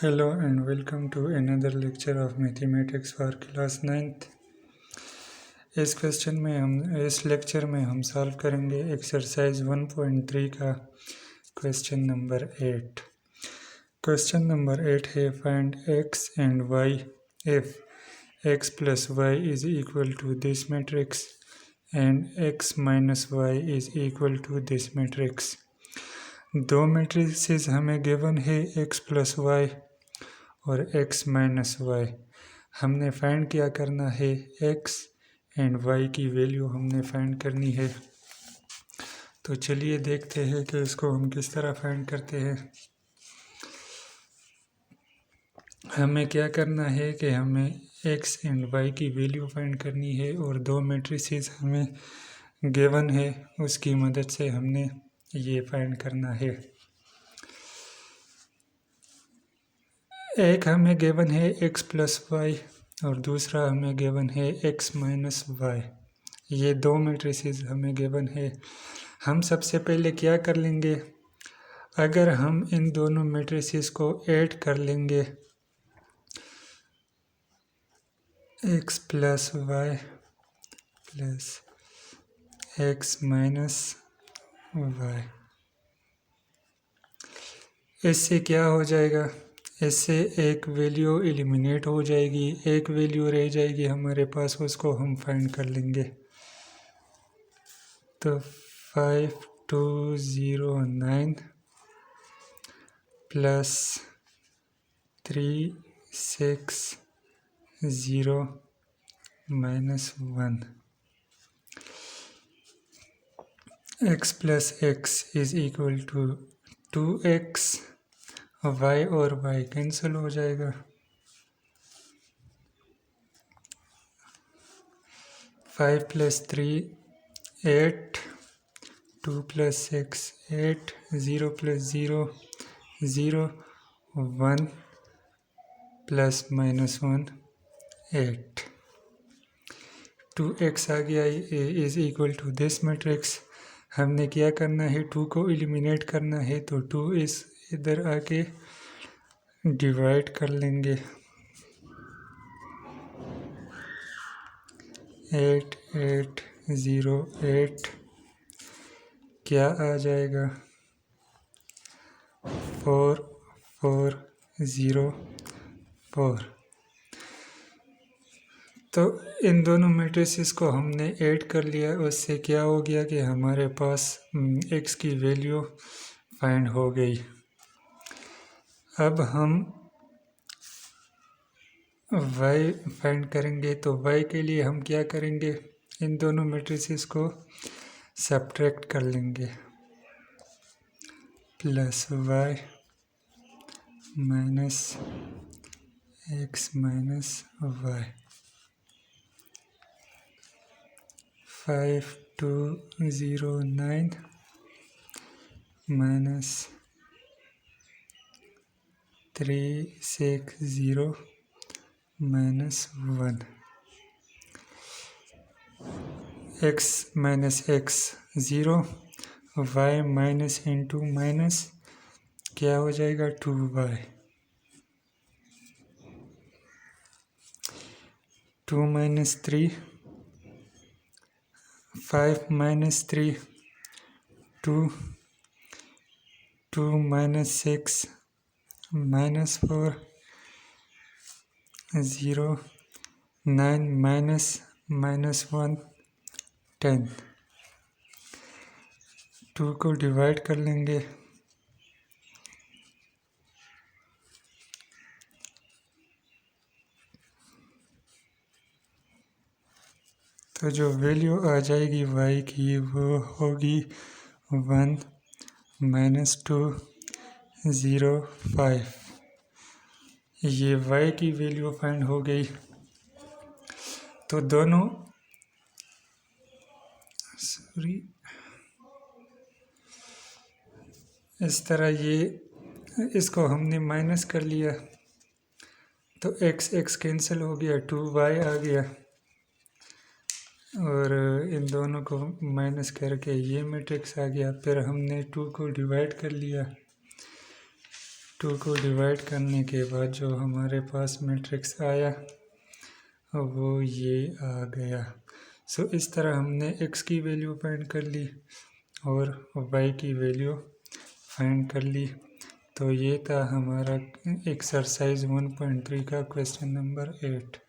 Hello and welcome to another lecture of mathematics for class 9th। इस lecture में हम solve करेंगे exercise 1.3 का क्वेश्चन नंबर 8। क्वेश्चन नंबर 8 है find x and y if x plus y is equal to this matrix and x minus y is equal to this matrix। दो matrices हमें given है x plus Y और x minus Y. हमने find क्या करना है, x and y की value हमने फाइंड करनी है। तो चलिए देखते हैं कि इसको हम किस तरह फाइंड करते हैं। हमें क्या करना है कि हमें x एंड y की वैल्यू फाइंड करनी है और दो मैट्रिसेस हमें गिवन है, उसकी मदद से हमने ये फाइंड करना है। एक हमें गिवन है x प्लस वाई और दूसरा हमें गिवन है x माइनस वाई। ये दो मैट्रिसेस हमें गिवन है। हम सबसे पहले क्या कर लेंगे, अगर हम इन दोनों मैट्रिसेस को ऐड कर लेंगे x plus y plus x minus y, इससे क्या हो जाएगा, इससे एक वैल्यू एलिमिनेट हो जाएगी, एक वैल्यू रह जाएगी हमारे पास, उसको हम फाइंड कर लेंगे। तो 5209 plus 360 minus 1 x plus x is equal to 2x, y और y कैंसिल हो जाएगा। 5 plus 3 8, 2 plus 6 8, 0 plus 0 0, 1 plus minus 1 8। 2x आ गया is equal to this matrix. हमने क्या करना है, 2 को एलिमिनेट करना है, तो 2 इस इधर आके डिवाइड कर लेंगे। 8 8 0 8 क्या आ जाएगा, 4 4 0 4। तो इन दोनों मैट्रिसेस को हमने ऐड कर लिया, उससे क्या हो गया कि हमारे पास x की वैल्यू फाइंड हो गई। अब हम y फाइंड करेंगे, तो y के लिए हम क्या करेंगे, इन दोनों मैट्रिसेस को सब्ट्रैक्ट कर लेंगे। Plus y minus x minus y। 5209 minus 360 minus 1, x minus x 0, y minus into minus क्या हो जाएगा 2y, 2 minus 3, 5 minus 3 2, 2 minus 6 minus 4 0, 9 minus minus 1 10। 2 को डिवाइड कर लेंगे, तो जो वैल्यू आ जाएगी y की वो होगी 1 माइनस 2 0 5। ये y की वैल्यू फाइंड हो गई। तो दोनों इस तरह इसको हमने माइनस कर लिया, तो x कैंसिल हो गया, 2y आ गया और इन दोनों को माइनस करके ये मैट्रिक्स आ गया। फिर हमने 2 को डिवाइड कर लिया, 2 को डिवाइड करने के बाद जो हमारे पास मैट्रिक्स आया वो ये आ गया। सो इस तरह हमने x की वैल्यू फाइंड कर ली और y की वैल्यू फाइंड कर ली। तो ये था हमारा एक्सरसाइज 1.3 का क्वेश्चन नंबर 8।